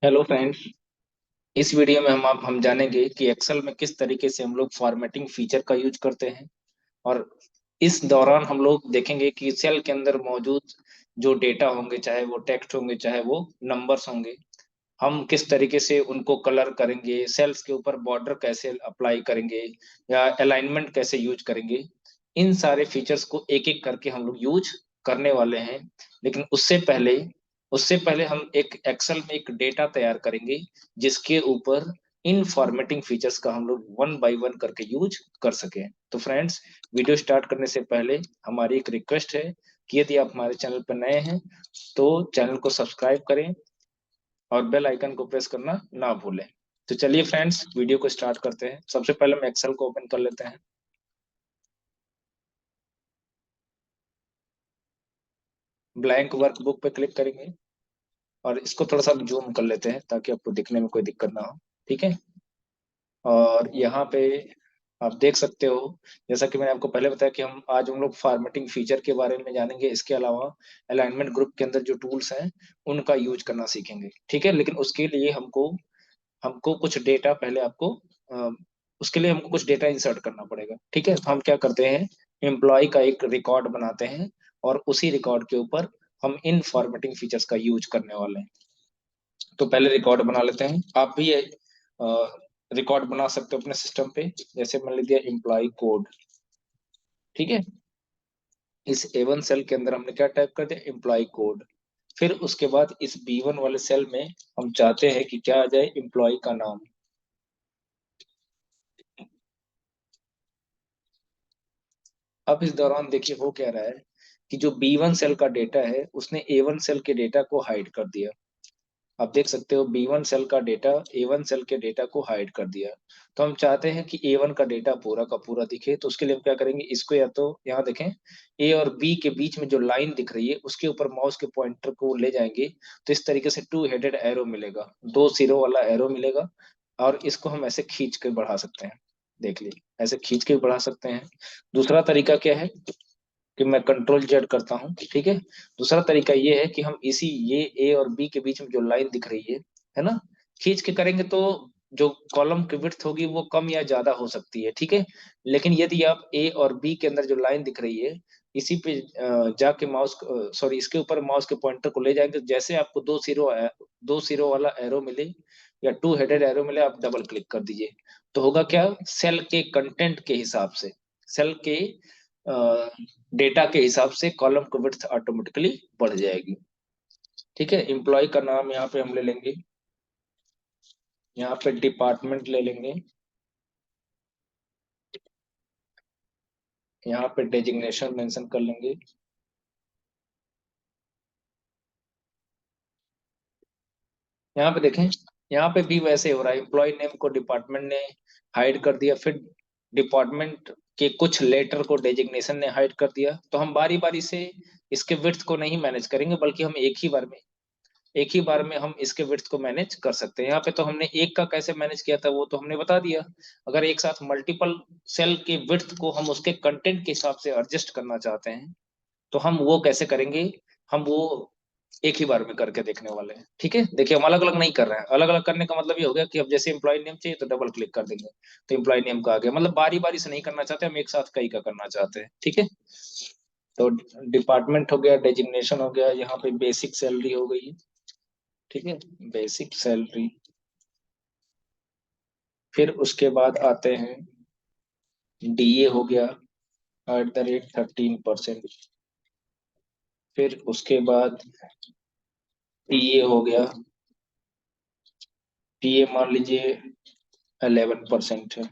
Hello friends. इस video में हम जानेंगे कि एक्सेल में किस तरीके से हम लोग फॉर्मेटिंग फीचर का यूज करते हैं। और इस दौरान हम लोग देखेंगे कि सेल के अंदर मौजूद जो डेटा होंगे, चाहे वो टेक्स्ट होंगे चाहे वो नंबर्स होंगे, हम किस तरीके से उनको कलर करेंगे, सेल्स के ऊपर बॉर्डर कैसे अप्लाई करेंगे या अलाइनमेंट कैसे यूज करेंगे। इन सारे फीचर्स को एक एक करके हम लोग यूज करने वाले हैं। लेकिन उससे पहले हम एक एक्सेल में एक डेटा तैयार करेंगे जिसके ऊपर इन फॉर्मेटिंग फीचर्स का हम लोग वन बाय वन करके यूज कर सकें। तो फ्रेंड्स, वीडियो स्टार्ट करने से पहले हमारी एक रिक्वेस्ट है कि यदि आप हमारे चैनल पर नए हैं तो चैनल को सब्सक्राइब करें और बेल आइकन को प्रेस करना ना भूलें। तो चलिए फ्रेंड्स, वीडियो को स्टार्ट करते हैं। सबसे पहले हम एक्सेल को ओपन कर लेते हैं। ब्लैंक वर्कबुक पे क्लिक करेंगे और इसको थोड़ा सा जूम कर लेते हैं ताकि आपको दिखने में कोई दिक्कत ना हो। ठीक है। और यहाँ पे आप देख सकते हो, जैसा कि मैंने आपको पहले बताया कि हम लोग फॉर्मेटिंग फीचर के बारे में जानेंगे। इसके अलावा अलाइनमेंट ग्रुप के अंदर जो टूल्स हैं उनका यूज करना सीखेंगे। ठीक है। लेकिन उसके लिए हमको हमको कुछ डेटा पहले आपको अ, उसके लिए हमको कुछ डेटा इंसर्ट करना पड़ेगा। ठीक है। तो हम क्या करते हैं, एम्प्लॉय का एक रिकॉर्ड बनाते हैं और उसी रिकॉर्ड के ऊपर हम इन फॉर्मेटिंग फीचर्स का यूज करने वाले हैं। तो पहले रिकॉर्ड बना लेते हैं। आप भी रिकॉर्ड बना सकते हो अपने सिस्टम पे। जैसे मान लीजिए एम्प्लॉय कोड। ठीक है। इस A1 सेल के अंदर हमने क्या टाइप कर दिया, एम्प्लॉय कोड। फिर उसके बाद इस B1 वाले सेल में हम चाहते हैं कि क्या आ जाए, एम्प्लॉय का नाम। अब इस दौरान देखिए हो क्या रहा है कि जो B1 सेल का डेटा है उसने A1 सेल के डेटा को हाइड कर दिया। आप देख सकते हो B1 सेल का डेटा A1 सेल के डेटा को हाइड कर दिया। तो हम चाहते हैं कि A1 का डेटा पूरा का पूरा दिखे, तो उसके लिए हम क्या करेंगे, इसको या तो यहाँ देखें, A और B के बीच में जो लाइन दिख रही है उसके ऊपर माउस के पॉइंटर को ले जाएंगे तो इस तरीके से टू हेडेड एरो मिलेगा, दो सिरों वाला एरो मिलेगा। और इसको हम ऐसे खींच के बढ़ा सकते हैं। देख लीजिए, ऐसे खींच के बढ़ा सकते हैं। दूसरा तरीका क्या है कि मैं कंट्रोल जेड करता हूँ। ठीक है। दूसरा तरीका ये है कि हम इसी ये ए और बी के बीच में जो लाइन दिख रही है ना, खींच के करेंगे तो जो कॉलम की विड्थ होगी वो कम या ज्यादा हो सकती है। ठीक है। लेकिन यदि आप ए और बी के अंदर जो लाइन दिख रही है इसी पे जाके माउस, सॉरी, इसके ऊपर माउस के पॉइंटर को ले जाएंगे, जैसे आपको दो सिरों वाला एरो मिले या टू हेडेड एरो मिले, आप डबल क्लिक कर दीजिए। तो होगा क्या, सेल के कंटेंट के हिसाब से, सेल के डेटा के हिसाब से कॉलम की विड्थ ऑटोमेटिकली बढ़ जाएगी। ठीक है। एम्प्लॉय का नाम यहाँ पे हम ले लेंगे, यहाँ पे डिपार्टमेंट ले लेंगे, यहाँ पे डेजिग्नेशन मेंशन कर लेंगे। यहाँ पे देखें, यहाँ पे भी वैसे हो रहा है, एम्प्लॉय नेम को डिपार्टमेंट ने हाइड कर दिया, फिर डिपार्टमेंट के कुछ लेटर को डेजिग्नेशन ने हाइड कर दिया। तो हम बारी बारी से इसके विड्थ को नहीं मैनेज करेंगे, बल्कि हम एक ही बार में हम इसके विड्थ को मैनेज कर सकते हैं। यहाँ पे तो हमने एक का कैसे मैनेज किया था वो तो हमने बता दिया। अगर एक साथ मल्टीपल सेल के विड्थ को हम उसके कंटेंट के हिसाब से एडजस्ट करना चाहते हैं तो हम वो कैसे करेंगे, हम वो एक ही बार में करके देखने वाले हैं। ठीक है। देखिए, हम अलग अलग नहीं कर रहे हैं। अलग अलग करने का मतलब ये हो गया कि अब जैसे एम्प्लॉय नेम चाहिए तो डबल क्लिक कर देंगे तो एम्प्लॉय नेम का आ गया। मतलब बारी बारी से नहीं करना चाहते हम, एक साथ कई का करना चाहते हैं। ठीक है। तो डिपार्टमेंट हो गया, डेजिग्नेशन हो गया, यहाँ पे बेसिक सैलरी हो गई। ठीक है। Basic salary. फिर उसके बाद आते हैं, डीए हो गया @13%। फिर उसके बाद टीए हो गया, टीए मान लीजिए 11% है।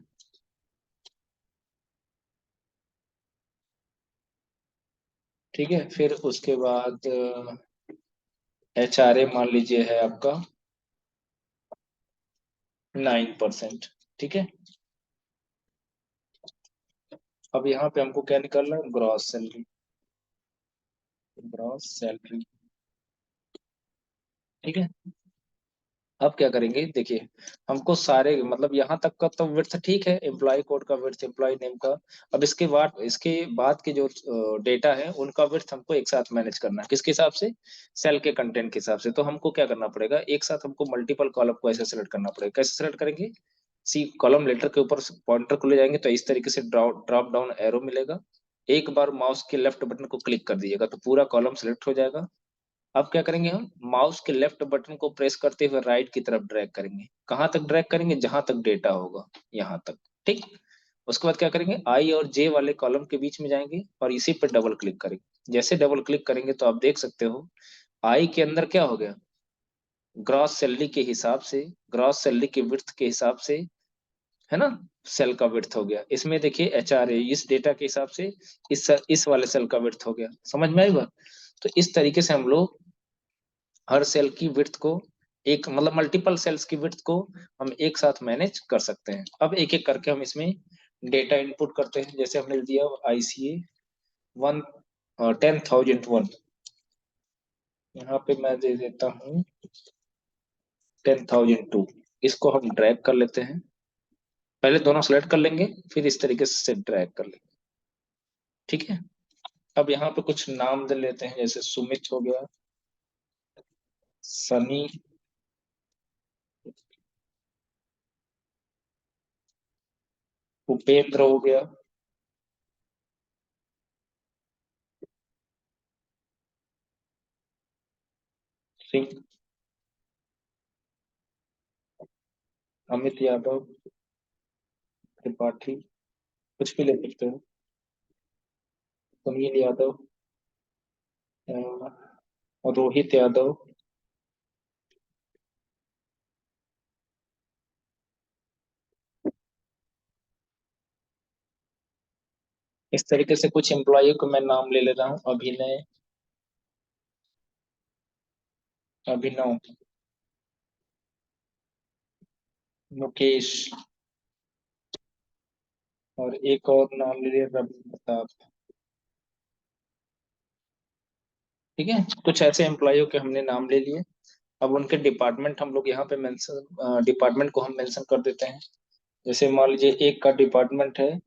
ठीक है। फिर उसके बाद एचआरए मान लीजिए है आपका 9%। ठीक है। अब यहाँ पे हमको क्या निकालना है, ग्रॉस सैलरी। Gross salary. ठीक है। अब क्या करेंगे देखिए, हमको सारे मतलब यहाँ तक का तो विड्थ ठीक है, एम्प्लॉय कोड का विड्थ, एम्प्लॉय नेम का। अब इसके बाद के जो डेटा है उनका विड्थ हमको एक साथ मैनेज करना है, किसके हिसाब से? सेल के कंटेंट के हिसाब से। तो हमको क्या करना पड़ेगा, एक साथ हमको मल्टीपल कॉलम को ऐसे सेलेक्ट करना पड़ेगा। कैसे सेलेक्ट करेंगे? सी कॉलम लेटर के ऊपर पॉइंटर को ले जाएंगे तो इस तरीके से ड्रॉप डाउन एरो मिलेगा। एक बार माउस के लेफ्ट बटन को क्लिक कर दीजिएगा तो पूरा कॉलम सेलेक्ट हो जाएगा। अब क्या करेंगे, हम माउस के लेफ्ट बटन को प्रेस करते हुए राइट की तरफ ड्रैग करेंगे। कहां तक ड्रैग करेंगे? जहां तक डेटा होगा, यहां तक। ठीक। उसके बाद क्या करेंगे, आई और जे वाले कॉलम के बीच में जाएंगे और इसी पर डबल क्लिक करेंगे। जैसे डबल क्लिक करेंगे तो आप देख सकते हो आई के अंदर क्या हो गया, ग्रॉस सैलरी के हिसाब से, ग्रॉस सैलरी के विड्थ के हिसाब से, है ना, सेल का विड्थ हो गया। इसमें देखिए HRA इस डेटा के हिसाब से इस वाले सेल का विड्थ हो गया। समझ में आई बात? तो इस तरीके से हम लोग हर सेल की विड्थ को, एक मतलब मल्टीपल सेल्स की विड्थ को हम एक साथ मैनेज कर सकते हैं। अब एक एक करके हम इसमें डेटा इनपुट करते हैं। जैसे हमने दिया ICA वन 10,001, यहाँ पे मैं दे देता हूँ 10,002। इसको हम ड्रैग कर लेते हैं। पहले दोनों सेलेक्ट कर लेंगे, फिर इस तरीके से ड्रैग कर लेंगे। ठीक है। अब यहाँ पे कुछ नाम दे लेते हैं, जैसे सुमित हो गया, सनी, उपेंद्र हो गया, सिंह, अमित यादव, त्रिपाठी, कुछ भी ले सकते हो, सुनील यादव, रोहित यादव। इस तरीके से कुछ एम्प्लॉय को मैं नाम ले ले रहा हूँ। अभिनय, अभिनव, मुकेश, और एक और नाम ले लिया रवि प्रताप। ठीक है, कुछ ऐसे एम्प्लॉयों के हमने नाम ले लिए। अब उनके डिपार्टमेंट हम लोग यहाँ पे मेंशन, डिपार्टमेंट को हम मेंशन कर देते हैं। जैसे मान लीजिए एक का डिपार्टमेंट है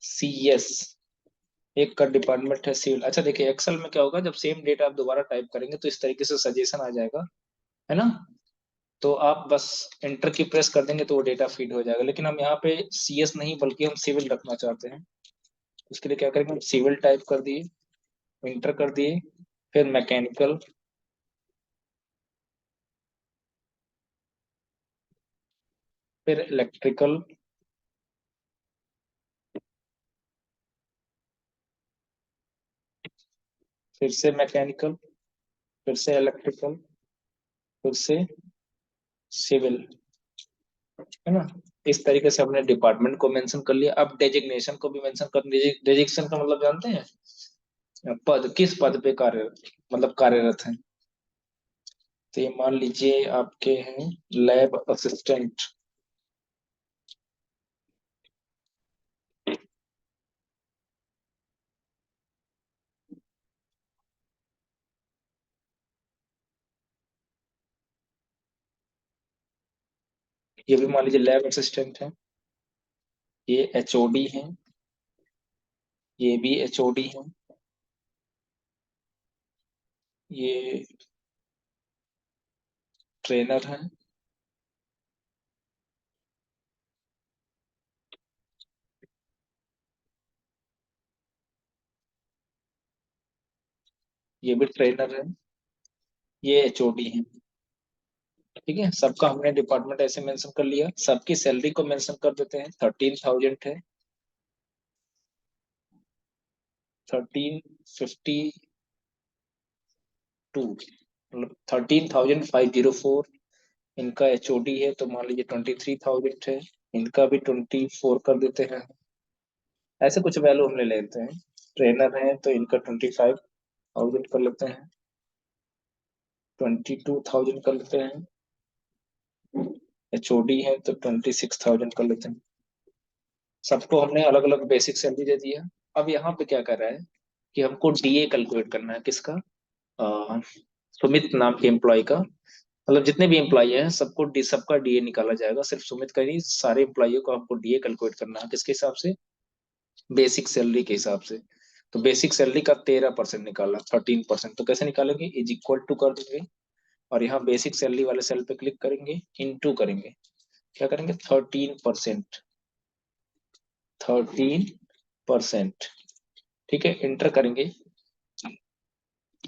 CS, एक का डिपार्टमेंट है सिविल। अच्छा देखिए, एक्सेल में क्या होगा, जब सेम डेटा आप दोबारा टाइप करेंगे तो इस तरीके से सजेशन आ जाएगा, है ना। तो आप बस एंटर की प्रेस कर देंगे तो वो डेटा फीड हो जाएगा। लेकिन हम यहाँ पे CS नहीं बल्कि हम सिविल रखना चाहते हैं। उसके लिए क्या करेंगे, हम सिविल टाइप कर दिए, इंटर कर दिए, फिर मैकेनिकल, फिर इलेक्ट्रिकल, फिर से मैकेनिकल, फिर से इलेक्ट्रिकल, फिर से सिविल, है ना। इस तरीके से हमने डिपार्टमेंट को मेंशन कर लिया। अब डेजिग्नेशन को भी मेंशन कर दीजिए। डेजिग्नेशन का मतलब जानते हैं? पद, किस पद पे कार्य मतलब कार्यरत है। तो ये मान लीजिए आपके हैं लैब असिस्टेंट। ये भी मान लीजिए लैब असिस्टेंट है। ये HOD है, ये भी HOD है, ये ट्रेनर है, ये भी ट्रेनर है, ये HOD है। ठीक है, सबका हमने डिपार्टमेंट ऐसे मेंशन कर लिया। सबकी सैलरी को मेंशन कर देते हैं, 13,000 है, 1352, मतलब 13,504। इनका HOD है तो मान लीजिए 23,000 है, इनका भी 24 कर देते हैं। ऐसे कुछ वैल्यू हम ले लेते हैं। ट्रेनर है तो इनका 25,000 कर लेते हैं, 22,000 कर लेते हैं। HOD है तो 26,000 कर लेते हैं। सबको हमने अलग अलग बेसिक सैलरी दे दिया। अब यहाँ पे क्या कर रहा है कि हमको DA कैलकुलेट करना है, किसका? अ, सुमित नाम के एम्प्लॉय का मतलब जितने भी एम्प्लॉय हैं सबका डीए निकाला जाएगा, सिर्फ सुमित का नहीं, सारे एम्प्लॉय को आपको डीए कैलकुलेट करना है। किसके हिसाब से? बेसिक सैलरी के हिसाब से। तो बेसिक सैलरी का 13% निकाला, 13%। तो कैसे निकालेंगे? इज इक्वल टू कर देंगे, और यहाँ बेसिक सैलरी वाले सेल पे क्लिक करेंगे, इनटू करेंगे, क्या करेंगे? 13%। 13%। ठीक है, इंटर करेंगे।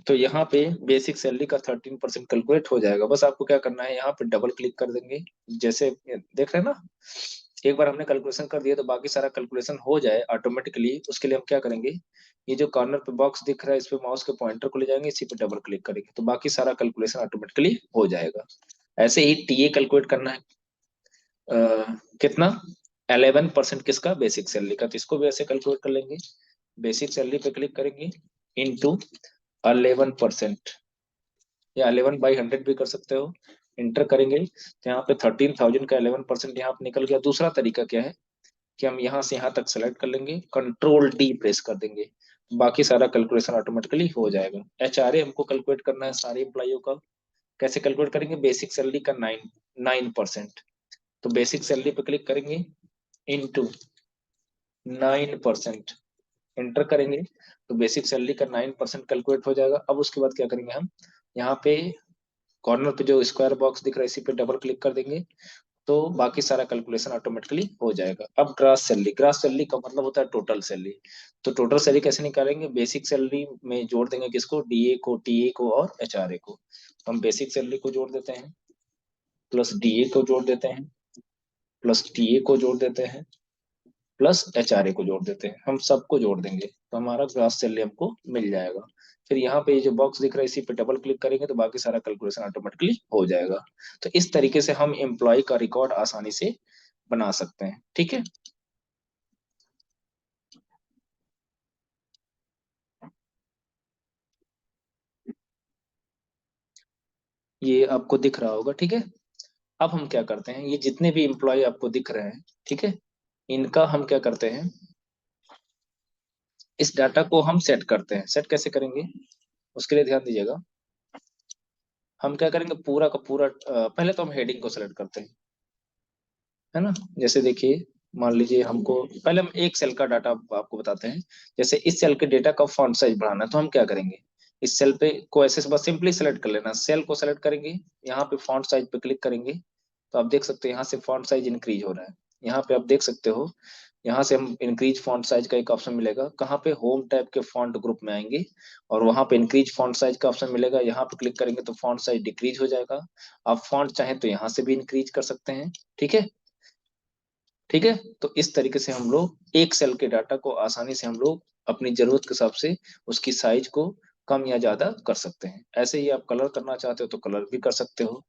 तो यहाँ पे बेसिक सैलरी का 13% कैलकुलेट हो जाएगा। बस आपको क्या करना है, यहाँ पे डबल क्लिक कर देंगे। जैसे देख रहे हैं ना, एक बार हमने कैलकुलेशन कर दिया तो बाकी सारा कैलकुलेशन हो जाए ऑटोमेटिकली, उसके लिए हम क्या करेंगे, ये जो कॉर्नर पे बॉक्स दिख रहा है इस पे माउस के पॉइंटर को ले जाएंगे, इसी पे डबल क्लिक करेंगे तो बाकी सारा कैलकुलेशन ऑटोमेटिकली हो जाएगा। ऐसे ही टीए कैलकुलेट करना है। कितना? 11%। किसका? बेसिक सैलरी का। तो इसको भी ऐसे कैलकुलेट कर लेंगे, बेसिक सैलरी पे क्लिक करेंगे, इंटू 11%, या 11/100 भी कर सकते हो। इंटर करेंगे तो यहाँ पे 13,000 का 11% यहाँ पे निकल गया। दूसरा तरीका क्या है कि हम यहाँ से यहाँ तक सेलेक्ट कर लेंगे, कंट्रोल डी प्रेस कर देंगे, बाकी सारा कैलकुलेशन ऑटोमेटिकली हो जाएगा। एचआरए हमको कैलकुलेट करना है सारे एम्प्लॉयों का। कैसे कैलकुलेट करेंगे? बेसिक सैलरी का 9%। तो बेसिक सैलरी पे क्लिक करेंगे, इंटू 9%, इंटर करेंगे तो बेसिक सैलरी का 9% कैलकुलेट हो जाएगा। अब उसके बाद क्या करेंगे, हम यहाँ पे कॉर्नर पे जो स्क्वायर बॉक्स दिख रहा है इसी पे डबल क्लिक कर देंगे, तो बाकी सारा कैलकुलेशन ऑटोमेटिकली हो जाएगा। अब ग्रास सैलरी का मतलब होता है टोटल सैलरी। तो टोटल सैलरी कैसे निकालेंगे? बेसिक सैलरी में जोड़ देंगे किसको? डीए को, टीए को और एचआरए को। हम बेसिक सैलरी को जोड़ देते हैं, प्लस डीए को जोड़ देते हैं, प्लस टीए को जोड़ देते हैं, प्लस एचआरए को जोड़ देते हैं। हम सबको जोड़ देंगे तो हमारा ग्रास सैलरी हमको मिल जाएगा। फिर यहाँ पे ये जो बॉक्स दिख रहा है इसी पे डबल क्लिक करेंगे तो बाकी सारा कैलकुलेशन ऑटोमेटिकली हो जाएगा। तो इस तरीके से हम एम्प्लॉय का रिकॉर्ड आसानी से बना सकते हैं। ठीक है, ये आपको दिख रहा होगा। ठीक है, अब हम क्या करते हैं, ये जितने भी एम्प्लॉय आपको दिख रहे हैं, ठीक है, इनका हम क्या करते हैं, इस डाटा को हम सेट करते हैं। सेट कैसे करेंगे, उसके लिए ध्यान दीजिएगा। हम क्या करेंगे, पूरा का पूरा पहले तो हम हेडिंग को सेलेक्ट करते हैं, है ना। जैसे देखिए, मान लीजिए हमको, पहले हम एक सेल का डाटा आपको बताते हैं। जैसे इस सेल के डेटा का फॉन्ट साइज बढ़ाना है तो हम क्या करेंगे, इस सेल पे को ऐसे से बस सिंपली सेलेक्ट कर लेना, सेल को सेलेक्ट करेंगे, यहाँ पे फॉन्ट साइज पे क्लिक करेंगे तो आप देख सकते हो यहाँ से फॉन्ट साइज इंक्रीज हो रहा है। यहाँ पे आप देख सकते हो, यहाँ से हम इंक्रीज फॉन्ट साइज का एक ऑप्शन मिलेगा, कहाँ पे? होम टैब के फॉन्ट ग्रुप में आएंगे और वहां पे इंक्रीज फॉन्ट साइज का ऑप्शन मिलेगा, यहाँ पे क्लिक करेंगे तो फॉन्ट साइज डिक्रीज हो जाएगा। आप फॉन्ट चाहें तो यहाँ से भी इंक्रीज कर सकते हैं। ठीक है, ठीक है। तो इस तरीके से हम लोग एक सेल के डाटा को आसानी से हम लोग अपनी जरूरत के हिसाब से उसकी साइज को कम या ज्यादा कर सकते हैं। ऐसे ही आप कलर करना चाहते हो तो कलर भी कर सकते हो,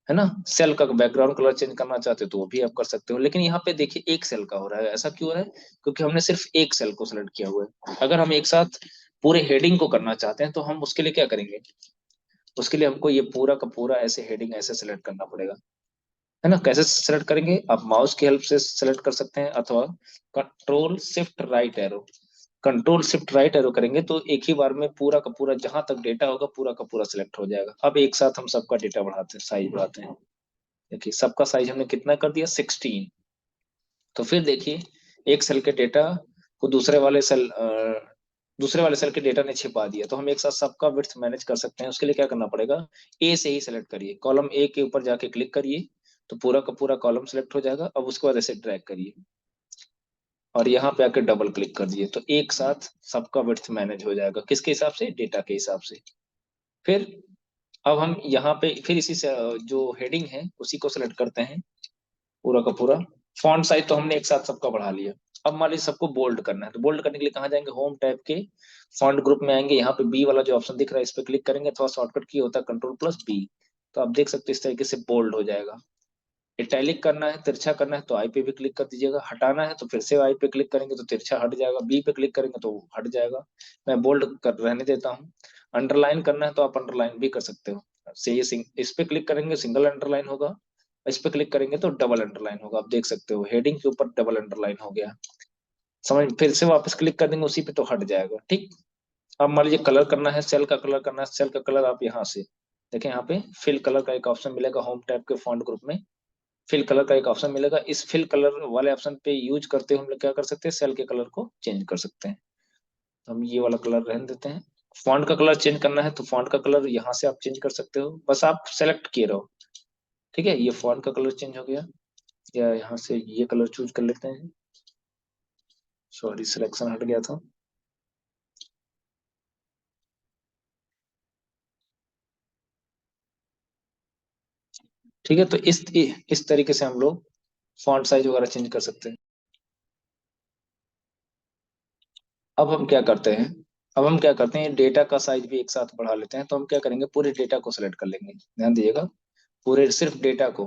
है ना। सेल का बैकग्राउंड कलर चेंज करना चाहते हो तो वो भी आप कर सकते हो। लेकिन यहाँ पे देखिए एक सेल का हो रहा है, ऐसा क्यों हो रहा है? क्योंकि हमने सिर्फ एक सेल को सिलेक्ट किया हुआ है। अगर हम एक साथ पूरे हेडिंग को करना चाहते हैं तो हम उसके लिए क्या करेंगे, उसके लिए हमको ये पूरा का पूरा ऐसे हेडिंग ऐसे सिलेक्ट करना पड़ेगा, है ना। कैसे सेलेक्ट करेंगे, आप माउस की हेल्प से सेलेक्ट कर सकते हैं अथवा कंट्रोल शिफ्ट राइट एरो करेंगे तो एक ही बार में पूरा का पूरा जहां तक डेटा होगा पूरा का पूरा सिलेक्ट हो जाएगा। अब एक साथ हम सबका डेटा बढ़ाते हैं, साइज बढ़ाते हैं। देखिए सबका साइज हमने कितना कर दिया, 16। तो फिर देखिए एक सेल के डेटा को दूसरे वाले सेल के डेटा ने छिपा दिया, तो हम एक साथ सबका विड्थ मैनेज कर सकते हैं। उसके लिए क्या करना पड़ेगा, ए से ही सेलेक्ट करिए, कॉलम ए के ऊपर जाके क्लिक करिए तो पूरा का पूरा कॉलम सेलेक्ट हो जाएगा। अब उसके बाद ऐसे ड्रैग करिए और यहाँ पे आके डबल क्लिक कर दिए तो एक साथ सबका विड्थ मैनेज हो जाएगा। किसके हिसाब से? डेटा के हिसाब से। फिर अब हम यहाँ पे फिर इसी से जो हेडिंग है उसी को सेलेक्ट करते हैं, पूरा का पूरा। फॉन्ट साइज तो हमने एक साथ सबका बढ़ा लिया। अब मान लीजिए सबको बोल्ड करना है तो बोल्ड करने के लिए कहाँ जाएंगे, होम टैब के फॉन्ट ग्रुप में आएंगे, यहाँ पे बी वाला जो ऑप्शन दिख रहा है इस पे क्लिक करेंगे, थोड़ा शॉर्टकट की होता है कंट्रोल+B। तो आप देख सकते हैं इस तरीके से बोल्ड हो जाएगा। इटैलिक करना है, तिरछा करना है तो आई पे भी क्लिक कर दीजिएगा, हटाना है तो फिर से आई पे क्लिक करेंगे तो तिरछा हट जाएगा, बी पे क्लिक करेंगे तो हट जाएगा। मैं बोल्ड कर रहने देता हूँ। अंडरलाइन करना है तो आप अंडरलाइन भी कर सकते हो। से ये इस पे क्लिक करेंगे सिंगल अंडरलाइन होगा, इस पे क्लिक करेंगे तो डबल अंडरलाइन होगा। आप देख सकते हो हेडिंग के ऊपर डबल अंडरलाइन हो गया। समझ, फिर से वापस क्लिक कर देंगे उसी पे तो हट जाएगा। ठीक। अब मान लीजिए कलर करना है, सेल का कलर करना है, सेल का कलर आप यहाँ से देखें यहाँ पे फिल कलर का एक ऑप्शन मिलेगा होम टैब के फॉन्ट ग्रुप में, फिल कलर का एक ऑप्शन मिलेगा। इस फिल कलर वाले ऑप्शन पे यूज करते हुए हम लोग क्या कर सकते हैं, सेल के कलर को चेंज कर सकते हैं। तो हम ये वाला कलर रहने देते हैं। फॉन्ट का कलर चेंज करना है तो फॉन्ट का कलर यहाँ से आप चेंज कर सकते हो, बस आप सेलेक्ट किए रहो। ठीक है, ये फॉन्ट का कलर चेंज हो गया। या यहाँ से ये कलर चूज कर लेते हैं। सॉरी, सिलेक्शन हट गया था। ठीक है, तो इस तरीके से हम लोग फॉन्ट साइज वगैरह चेंज कर सकते हैं। अब हम क्या करते हैं, अब हम क्या करते हैं, डेटा का साइज भी एक साथ बढ़ा लेते हैं। तो हम क्या करेंगे, पूरे डेटा को सिलेक्ट कर लेंगे, ध्यान दीजिएगा, पूरे सिर्फ डेटा को।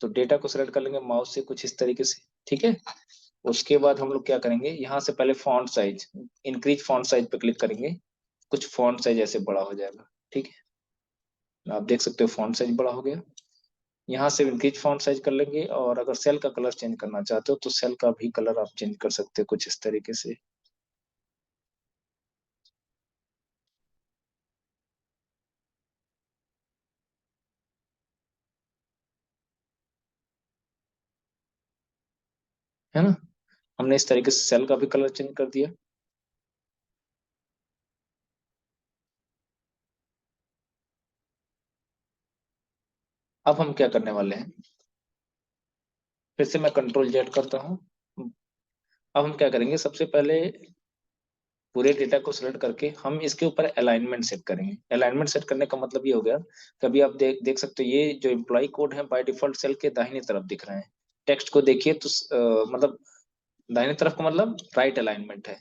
तो डेटा को सिलेक्ट कर लेंगे माउस से कुछ इस तरीके से। ठीक है, उसके बाद हम लोग क्या करेंगे, यहाँ से पहले font size, increase font size पे क्लिक करेंगे, कुछ फॉन्ट साइज ऐसे बड़ा हो जाएगा। ठीक है, आप देख सकते हो फॉन्ट साइज बड़ा हो गया। यहाँ से इंक्रीज फॉन्ट साइज कर लेंगे, और अगर सेल का कलर चेंज करना चाहते हो तो सेल का भी कलर आप चेंज कर सकते हो कुछ इस तरीके से। है ना, हमने इस तरीके से सेल का भी कलर चेंज कर दिया। अब हम क्या करने वाले हैं, फिर से मैं कंट्रोल जेड करता हूँ। अब हम क्या करेंगे, सबसे पहले पूरे डेटा को सिलेक्ट करके हम इसके ऊपर अलाइनमेंट सेट करेंगे। अलाइनमेंट सेट करने का मतलब ये हो गया, कभी आप देख सकते हो ये जो एम्प्लॉय कोड है बाय डिफॉल्ट सेल के दाहिने तरफ दिख रहे हैं। टेक्स्ट को देखिए तो मतलब दाहिने तरफ का मतलब राइट अलाइनमेंट है।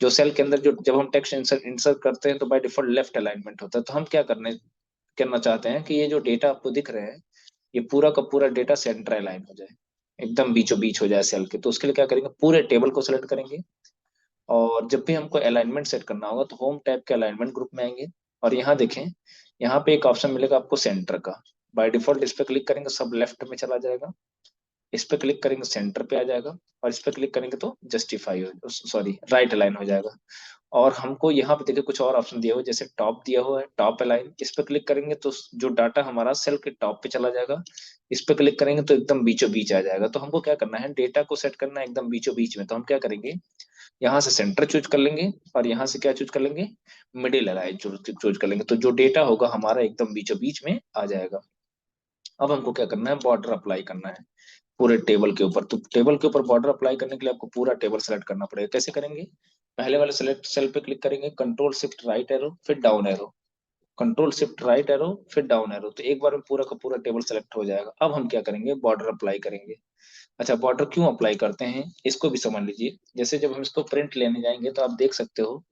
जो सेल के अंदर जो जब हम टेक्स्ट इंसर्ट करते हैं तो बाय डिफॉल्ट लेफ्ट अलाइनमेंट होता है। तो हम क्या करना चाहते हैं कि ये जो डेटा आपको दिख रहे हैं, ये पूरा का पूरा डेटा सेंटर अलाइन हो जाए, एकदम बीचों बीच हो जाए सेल के। तो उसके लिए क्या करेंगे, पूरे टेबल को सिलेक्ट करेंगे, और जब भी हमको अलाइनमेंट सेट करना होगा तो होम टैब के अलाइनमेंट ग्रुप में आएंगे, और यहाँ देखें, यहाँ पे एक ऑप्शन मिलेगा आपको सेंटर का। बाय डिफॉल्ट इस पे क्लिक करेंगे सब लेफ्ट में चला जाएगा, इस पे क्लिक करेंगे सेंटर पे आ जाएगा, और इस पे क्लिक करेंगे तो जस्टिफाई हो, सॉरी, राइट अलाइन हो जाएगा। और हमको यहाँ पे देखिए कुछ और ऑप्शन दिया हुआ है, जैसे टॉप दिया हुआ है, टॉप अलाइन, इस पे क्लिक करेंगे तो जो डाटा हमारा सेल के टॉप पे चला जाएगा। इस पे क्लिक करेंगे तो एकदम बीचों बीच आ जाएगा। तो हमको क्या करना है, डेटा को सेट करना है एकदम बीचों बीच में। तो हम क्या करेंगे, यहाँ से सेंटर चूज कर लेंगे, और यहाँ से क्या चूज कर लेंगे, मिडिल अलाइन चूज कर लेंगे। तो जो डेटा होगा हमारा एकदम बीचों बीच में आ जाएगा। अब हमको क्या करना है, बॉर्डर अप्लाई करना है पूरे टेबल के ऊपर। तो टेबल के ऊपर बॉर्डर अप्लाई करने के लिए आपको पूरा टेबल सेलेक्ट करना पड़ेगा। कैसे करेंगे, पहले वाले सेलेक्ट सेल पे क्लिक करेंगे, कंट्रोल शिफ्ट राइट एरो फिर down arrow, control shift right arrow फिर डाउन एरो, तो एक बार में पूरा का पूरा टेबल सेलेक्ट हो जाएगा। अब हम क्या करेंगे, बॉर्डर अप्लाई करेंगे। अच्छा, बॉर्डर क्यों अप्लाई करते हैं इसको भी समझ लीजिए। जैसे जब हम इसको प्रिंट लेने जाएंगे तो आप देख सकते हो,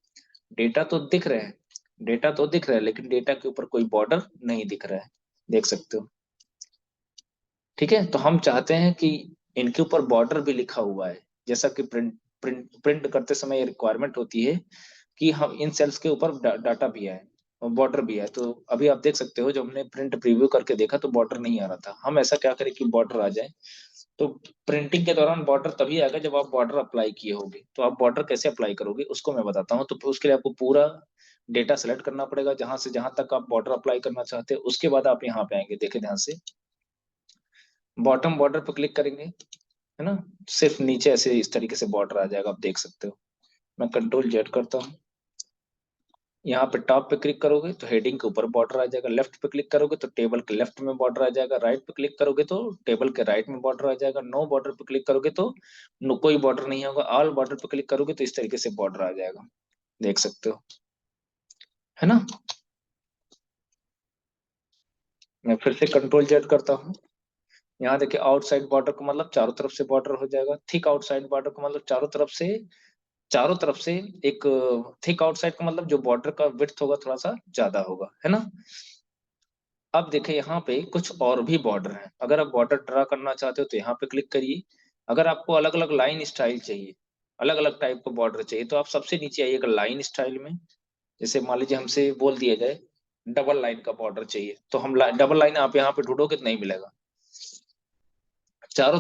डेटा तो दिख रहे हैं, डेटा तो दिख रहा है, लेकिन डेटा के ऊपर कोई बॉर्डर नहीं दिख रहा है, देख सकते हो। ठीक है, तो हम चाहते हैं कि इनके ऊपर बॉर्डर भी लिखा हुआ है, जैसा कि प्रिंट करते समय ये रिक्वायरमेंट होती है कि हम इन सेल्स के ऊपर डाटा भी आए और बॉर्डर भी है। तो अभी आप देख सकते हो, जब हमने प्रिंट प्रीव्यू करके देखा तो बॉर्डर नहीं आ रहा था। हम ऐसा क्या करें कि बॉर्डर आ जाए। तो प्रिंटिंग के दौरान बॉर्डर तभी आएगा जब आप बॉर्डर अप्लाई किए होगे। तो आप बॉर्डर कैसे अप्लाई करोगे उसको मैं बताता हूँ। तो उसके लिए आपको पूरा डेटा सेलेक्ट करना पड़ेगा, जहां से जहां तक आप बॉर्डर अप्लाई करना चाहते हैं। उसके बाद आप यहाँ पे आएंगे, देखे ध्यान से, बॉटम बॉर्डर पर क्लिक करेंगे, है ना, सिर्फ नीचे ऐसे इस तरीके से बॉर्डर आ जाएगा, आप देख सकते हो। मैं कंट्रोल जेड करता हूँ, यहाँ पे टॉप पे क्लिक करोगे तो हेडिंग के ऊपर बॉर्डर आ जाएगा, लेफ्ट पे क्लिक करोगे तो टेबल के लेफ्ट में बॉर्डर आ जाएगा, राइट पे क्लिक करोगे तो टेबल के राइट में बॉर्डर आ जाएगा, नो बॉर्डर पे क्लिक करोगे तो नो कोई बॉर्डर नहीं होगा, ऑल बॉर्डर पे क्लिक करोगे तो इस तरीके से बॉर्डर आ जाएगा, देख सकते हो, है ना। मैं फिर से कंट्रोल जेड करता हूँ, यहाँ देखिए आउटसाइड बॉर्डर का मतलब चारों तरफ से बॉर्डर हो जाएगा, थिक आउटसाइड बॉर्डर का मतलब चारों तरफ से एक, थिक आउटसाइड का मतलब जो बॉर्डर का विड्थ होगा थोड़ा सा ज्यादा होगा, है ना। अब देखें यहाँ पे कुछ और भी बॉर्डर हैं, अगर आप बॉर्डर ड्रा करना चाहते हो तो यहाँ पे क्लिक करिए। अगर आपको अलग अलग लाइन स्टाइल चाहिए, अलग अलग टाइप का बॉर्डर चाहिए, तो आप सबसे नीचे आइएगा लाइन स्टाइल में। जैसे मान लीजिए हमसे बोल दिया जाए डबल लाइन का बॉर्डर चाहिए, तो हम डबल लाइन आप यहाँ पे ढूंढोगे तो नहीं मिलेगा। चारों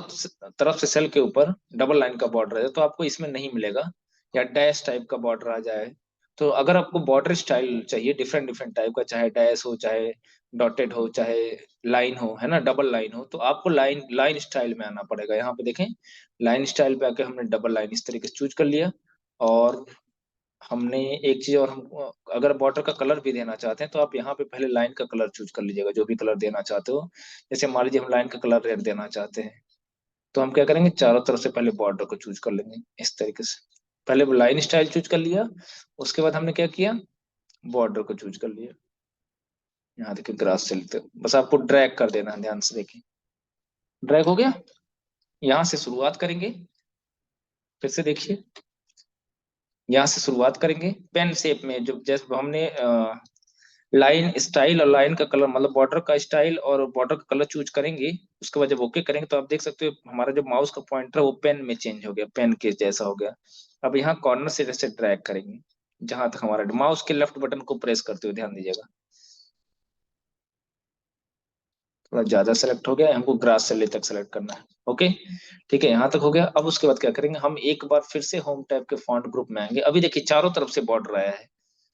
तरफ से सेल के ऊपर डबल लाइन का बॉर्डर है तो आपको इसमें नहीं मिलेगा। या डैश टाइप का बॉर्डर आ जाए, तो अगर आपको बॉर्डर स्टाइल चाहिए डिफरेंट डिफरेंट टाइप का, चाहे डैश हो, चाहे डॉटेड हो, चाहे लाइन हो, है ना, डबल लाइन हो, तो आपको लाइन लाइन स्टाइल में आना पड़ेगा। यहाँ पे देखें, लाइन स्टाइल पे आके हमने डबल लाइन इस तरीके से चूज कर लिया। और हमने एक चीज और, हम अगर बॉर्डर का कलर भी देना चाहते हैं तो आप यहाँ पे पहले लाइन का कलर चूज कर लीजिएगा, जो भी कलर देना चाहते हो। जैसे मान लीजिए हम लाइन का कलर रेड देना चाहते हैं, तो हम क्या करेंगे, चारों तरफ से पहले बॉर्डर को चूज कर लेंगे इस तरीके से। पहले लाइन स्टाइल चूज कर लिया, उसके बाद हमने क्या किया, बॉर्डर को चूज कर लिया। यहाँ देखिए ग्रास चलते, बस आपको ड्रैग कर देना है, ध्यान से देखिए, ड्रैग हो गया। यहाँ से शुरुआत करेंगे, फिर से देखिए, यहाँ से शुरुआत करेंगे पेन शेप में, जो जैसे हमने लाइन स्टाइल और लाइन का कलर, मतलब बॉर्डर का स्टाइल और बॉर्डर का कलर चूज करेंगे। उसके बाद जब ओके करेंगे तो आप देख सकते हो हमारा जो माउस का पॉइंटर है वो पेन में चेंज हो गया, पेन के जैसा हो गया। अब यहाँ कॉर्नर से जैसे ड्रैग करेंगे, जहां तक हमारा माउस के लेफ्ट बटन को प्रेस करते हुए, ध्यान दीजिएगा, थोड़ा ज्यादा सेलेक्ट हो गया, हमको ग्रास से ले तक सेलेक्ट करना है। ओके, ठीक है, यहाँ तक हो गया। अब उसके बाद क्या करेंगे, हम एक बार फिर से होम टैब के फॉन्ट ग्रुप में आएंगे। अभी देखिए चारों तरफ से बॉर्डर आया है,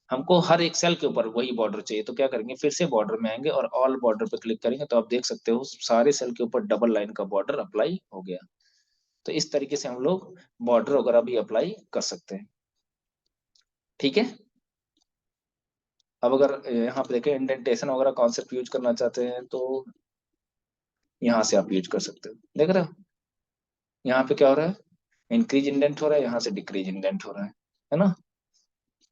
हमको हर एक सेल के ऊपर वही बॉर्डर चाहिए, तो क्या करेंगे, फिर से बॉर्डर में आएंगे और ऑल बॉर्डर पे क्लिक करेंगे, तो आप देख सकते हो सारे सेल के ऊपर डबल लाइन का बॉर्डर अप्लाई हो गया। तो इस तरीके से हम लोग बॉर्डर वगैरह भी अप्लाई कर सकते हैं। ठीक है, अब अगर यहाँ पे देखें इंडेंटेशन वगैरह कॉन्सेप्ट यूज करना चाहते हैं तो यहाँ से आप यूज कर सकते हो। देख रहे हो यहाँ पे क्या हो रहा है, इंक्रीज इंडेंट हो रहा है, यहाँ से डिक्रीज इंडेंट हो रहा है ना।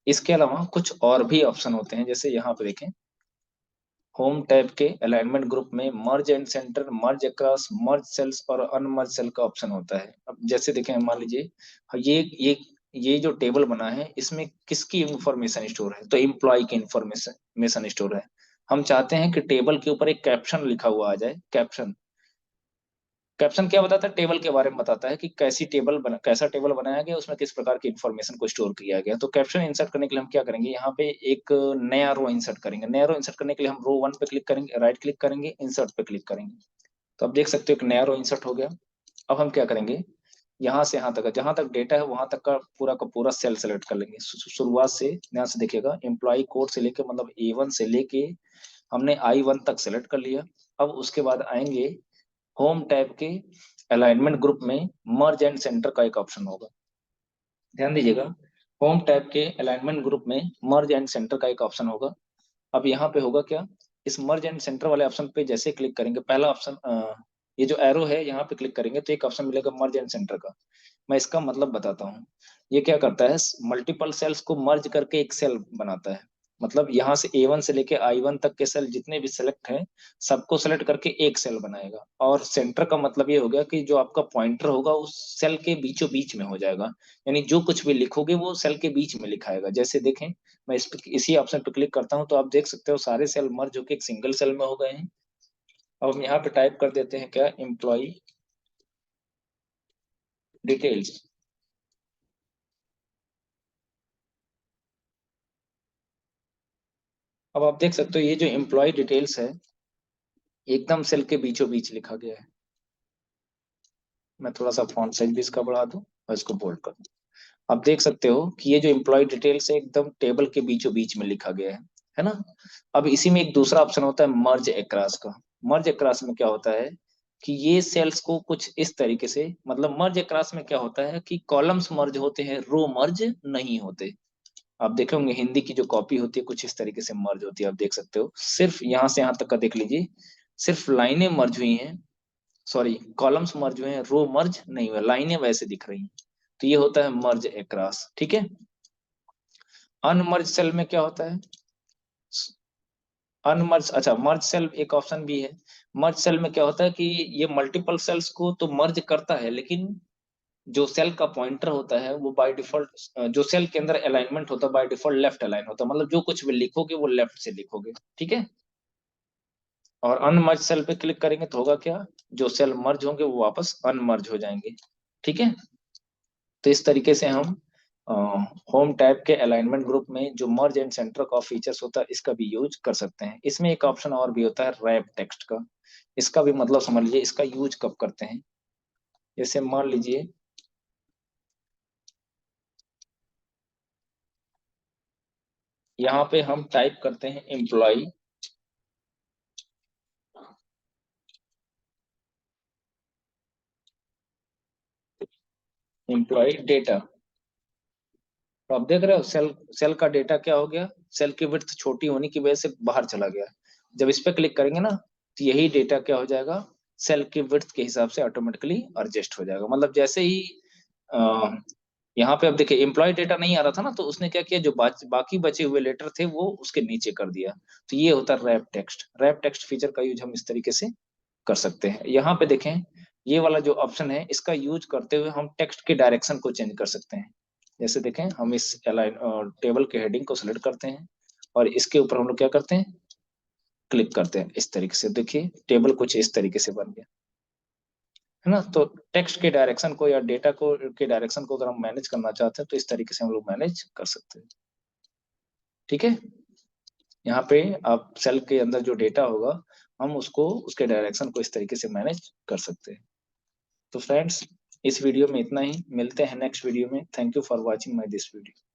इसके अलावा कुछ और भी ऑप्शन होते हैं, जैसे यहाँ पे देखें, होम टैब के अलाइनमेंट ग्रुप में merge and centre, merge across, merge cells और अनमर्ज सेल का ऑप्शन होता है। अब जैसे देखें, मान लीजिए ये जो टेबल बना है इसमें किसकी इंफॉर्मेशन स्टोर है, तो एम्प्लॉय की इंफॉर्मेशन स्टोर है। हम चाहते हैं कि टेबल के ऊपर एक कैप्शन लिखा हुआ आ जाए। कैप्शन, कैप्शन क्या बताता है, टेबल के बारे में बताता है कि कैसा टेबल बनाया गया, उसमें किस प्रकार की इंफॉर्मेशन को स्टोर किया गया। तो कैप्शन इंसर्ट करने के लिए हम क्या करेंगे, यहाँ पे एक नया रो इंसर्ट करेंगे। नया रो इंसर्ट करने के लिए हम रो 1 पे क्लिक करेंगे, राइट क्लिक करेंगे, इंसर्ट पे क्लिक करेंगे। तो आप देख सकते हो एक नया रो इंसर्ट हो गया। अब हम क्या करेंगे, यहाँ से यहाँ तक, जहां तक डेटा है वहां तक का पूरा सेल सेलेक्ट कर लेंगे। शुरुआत से ध्यान से देखिएगा, एम्प्लॉय कोड से लेके, मतलब A1 से लेके हमने I1 तक सेलेक्ट कर लिया। अब उसके बाद आएंगे होम टैब के अलाइनमेंट ग्रुप में मर्ज एंड सेंटर का एक ऑप्शन होगा, ध्यान दीजिएगा। होम टैब के अलाइनमेंट ग्रुप में मर्ज एंड सेंटर का एक ऑप्शन होगा। अब यहाँ पे होगा क्या, इस मर्ज एंड सेंटर वाले ऑप्शन पे जैसे क्लिक करेंगे, पहला ऑप्शन, ये जो एरो है यहाँ पे क्लिक करेंगे तो एक ऑप्शन मिलेगा मर्ज एंड सेंटर का। मैं इसका मतलब बताता हूँ। ये क्या करता है, मल्टीपल सेल्स को मर्ज करके एक सेल बनाता है। मतलब यहाँ से A1 से लेके I1 तक के सेल जितने भी सेलेक्ट हैं, सबको सेलेक्ट करके एक सेल बनाएगा। और सेंटर का मतलब ये हो गया कि जो आपका पॉइंटर होगा उस सेल के बीचों बीच में हो जाएगा, यानी जो कुछ भी लिखोगे वो सेल के बीच में लिखाएगा। जैसे देखें, मैं इसी ऑप्शन पे क्लिक करता हूँ तो आप देख सकते हो सारे सेल मर्ज होकर एक सिंगल सेल में हो गए हैं। अब हम यहाँ पे टाइप कर देते हैं क्या, एम्प्लॉय डिटेल्स। अब आप देख सकते हो ये जो एम्प्लॉय डिटेल्स है एकदम सेल के बीचों बीच लिखा गया है। मैं थोड़ा सा फॉन्ट साइज भी इसका बढ़ा दूं और इसको बोल्ड कर दूं। आप देख सकते हो कि ये जो एम्प्लॉय डिटेल्स है एकदम टेबल के बीचों बीच में लिखा गया है ना। अब इसी में एक दूसरा ऑप्शन होता है मर्ज अक्रॉस का। मर्ज अक्रॉस में क्या होता है कि ये सेल्स को कुछ इस तरीके से, मतलब मर्ज अक्रॉस में क्या होता है कि कॉलम्स मर्ज होते हैं, रो मर्ज नहीं होते। आप देखे होंगे हिंदी की जो कॉपी होती है कुछ इस तरीके से मर्ज होती है, आप देख सकते हो। सिर्फ यहाँ से यहाँ तक का देख लीजिए, सिर्फ लाइनें मर्ज हुई हैं, सॉरी कॉलम्स मर्ज हुए हैं, रो मर्ज नहीं हुए, लाइनें वैसे दिख रही हैं। तो ये होता है मर्ज अक्रॉस, ठीक है। अनमर्ज सेल में क्या होता है, अनमर्ज, अच्छा मर्ज सेल एक ऑप्शन भी है। मर्ज सेल में क्या होता है कि ये मल्टीपल सेल्स को तो मर्ज करता है, लेकिन जो सेल का पॉइंटर होता है वो बाय डिफॉल्ट, जो सेल के अंदर अलाइनमेंट होता है बाय डिफॉल्ट लेफ्ट अलाइन होता है, मतलब जो कुछ भी लिखोगे वो लेफ्ट से लिखोगे, ठीक है। और अनमर्ज सेल पे क्लिक करेंगे तो होगा क्या, जो सेल मर्ज होंगे वो वापस अनमर्ज हो जाएंगे, ठीक है। तो इस तरीके से हम होम टैब के अलाइनमेंट ग्रुप में जो मर्ज एंड सेंटर का फीचर्स होता है इसका भी यूज कर सकते हैं। इसमें एक ऑप्शन और भी होता है रैप टेक्स्ट का। इसका भी मतलब समझ लीजिए, इसका यूज कब करते हैं, जैसे मान लीजिए यहाँ पे हम टाइप करते हैं एम्प्लॉय, एम्प्लॉय डेटा। तो आप देख रहे हो सेल, सेल का डेटा क्या हो गया, सेल की विड्थ छोटी होने की वजह से बाहर चला गया। जब इस पे क्लिक करेंगे ना, तो यही डेटा क्या हो जाएगा, सेल की विड्थ के हिसाब से ऑटोमेटिकली एडजस्ट हो जाएगा। मतलब जैसे ही अ, यहाँ पे अब देखिए एम्प्लॉय डेटा नहीं आ रहा था ना, तो उसने क्या किया, जो बाकी बचे हुए लेटर थे वो उसके नीचे कर दिया। तो ये होता है wrap text. Wrap text feature का यूज हम इस तरीके से कर सकते हैं। यहाँ पे देखें, ये वाला जो ऑप्शन है इसका यूज करते हुए हम टेक्स्ट के डायरेक्शन को चेंज कर सकते हैं। जैसे देखें, हम इस अलाइन टेबल के हेडिंग को सिलेक्ट करते हैं और इसके ऊपर हम लोग क्या करते हैं, क्लिक करते हैं। इस तरीके से देखिए टेबल कुछ इस तरीके से बन गया, है ना। तो टेक्स्ट के डायरेक्शन को या डेटा को के डायरेक्शन को अगर हम मैनेज करना चाहते हैं तो इस तरीके से हम लोग मैनेज कर सकते हैं। ठीक है, यहाँ पे आप सेल के अंदर जो डेटा होगा, हम उसको उसके डायरेक्शन को इस तरीके से मैनेज कर सकते हैं। तो फ्रेंड्स, इस वीडियो में इतना ही, मिलते हैं नेक्स्ट वीडियो में। Thank you for watching my this video.